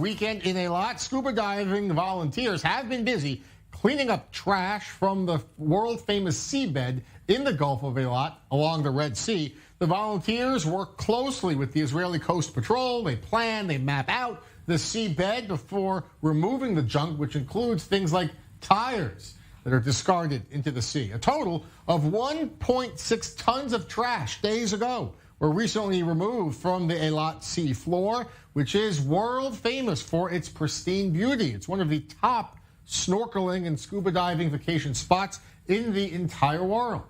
weekend in Eilat, scuba diving volunteers have been busy cleaning up trash from the world-famous seabed in the Gulf of Eilat along the Red Sea. The volunteers work closely with the Israeli Coast Patrol. They plan, they map out the seabed before removing the junk, which includes things like tires that are discarded into the sea. A total of 1.6 tons of trash days ago were recently removed from the Eilat sea floor, which is world famous for its pristine beauty. It's one of the top snorkeling and scuba diving vacation spots in the entire world.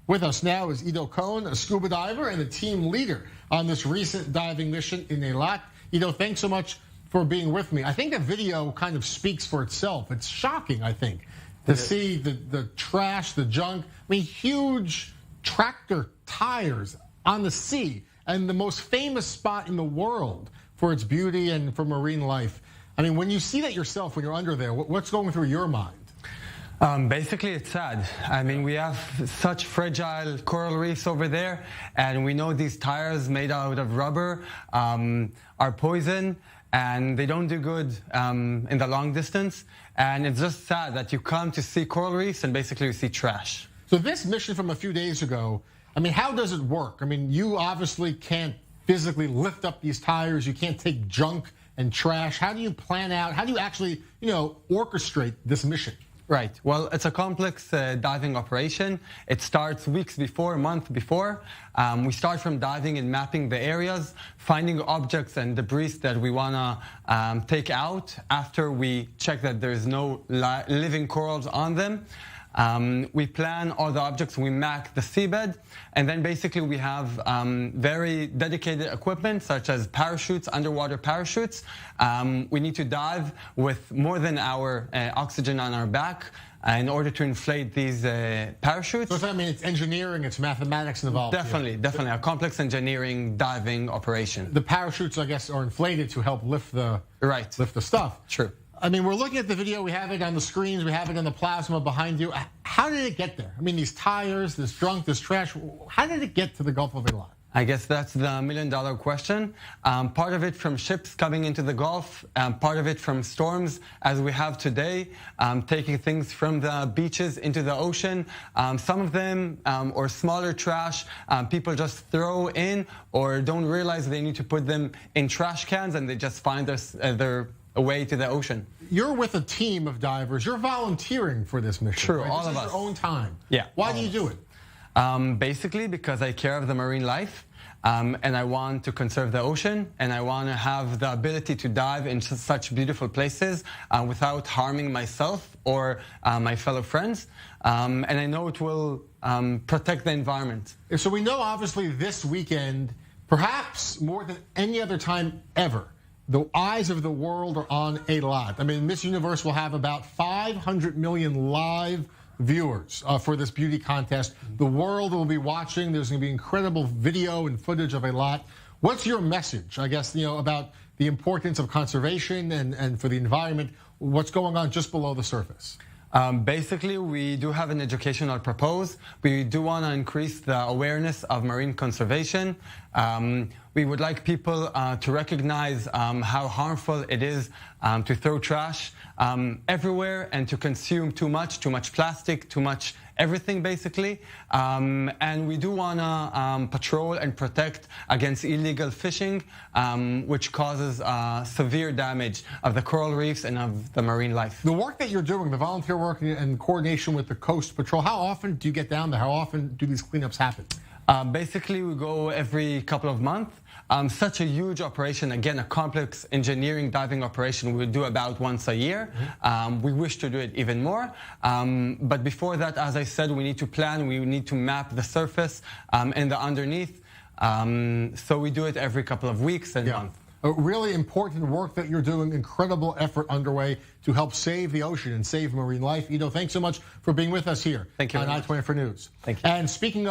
With us now is Ido Cohen, a scuba diver and a team leader on this recent diving mission in Eilat. Ido, thanks so much for being with me. I think the video kind of speaks for itself. It's shocking, I think, to see the trash, the junk. I mean, huge tractor tires on the sea, and the most famous spot in the world for its beauty and for marine life. I mean, when you see that yourself, when you're under there, what's going through your mind? Basically, it's sad. I mean, we have such fragile coral reefs over there, and we know these tires made out of rubber are poison, and they don't do good in the long distance. And it's just sad that you come to see coral reefs and basically you see trash. So this mission from a few days ago, I mean, how does it work? I mean, you obviously can't physically lift up these tires. You can't take junk and trash. How do you plan out? How do you actually, orchestrate this mission? Right. Well, it's a complex diving operation. It starts weeks before, a month before. We start from diving and mapping the areas, finding objects and debris that we want to take out after we check that there's no living corals on them. We plan all the objects, we map the seabed, and then basically we have very dedicated equipment such as parachutes, underwater parachutes. We need to dive with more than our oxygen on our back in order to inflate these parachutes. So does that mean it's engineering, it's mathematics involved? Definitely, definitely. A complex engineering diving operation. The parachutes, I guess, are inflated to help lift the stuff. True. I mean, we're looking at the video. We have it on the screens. We have it on the plasma behind you. How did it get there? I mean, these tires, this junk, this trash, how did it get to the Gulf of Eilat? I guess that's the million-dollar question. Part of it from ships coming into the Gulf, part of it from storms, as we have today, taking things from the beaches into the ocean. Some of them, or smaller trash, people just throw in or don't realize they need to put them in trash cans, and they just find their way to the ocean. You're with a team of divers. You're volunteering for this mission. True, right? all of us. This is your own time. Yeah. Why do you do it? Basically because I care of the marine life, and I want to conserve the ocean, and I want to have the ability to dive into such beautiful places without harming myself or my fellow friends. And I know it will protect the environment. So we know, obviously, this weekend, perhaps more than any other time ever, the eyes of the world are on Eilat. I mean, Miss Universe will have about 500 million live viewers for this beauty contest. The world will be watching. There's going to be incredible video and footage of Eilat. What's your message, I guess, about the importance of conservation and for the environment? What's going on just below the surface? Basically, we do have an educational purpose. We do want to increase the awareness of marine conservation. We would like people to recognize how harmful it is to throw trash everywhere and to consume too much plastic, too much everything, basically. And we do want to patrol and protect against illegal fishing, which causes severe damage of the coral reefs and of the marine life. The work that you're doing, the volunteer work and coordination with the Coast Patrol, how often do you get down there? How often do these cleanups happen? Basically, we go every couple of months. Such a huge operation, again, a complex engineering diving operation, we do about once a year. We wish to do it even more. But before that, as I said, we need to plan, we need to map the surface and the underneath. So we do it every couple of weeks and months. A really important work that you're doing, incredible effort underway to help save the ocean and save marine life. Ido, thanks so much for being with us here. Thank you on i24NEWS. Thank you. And speaking of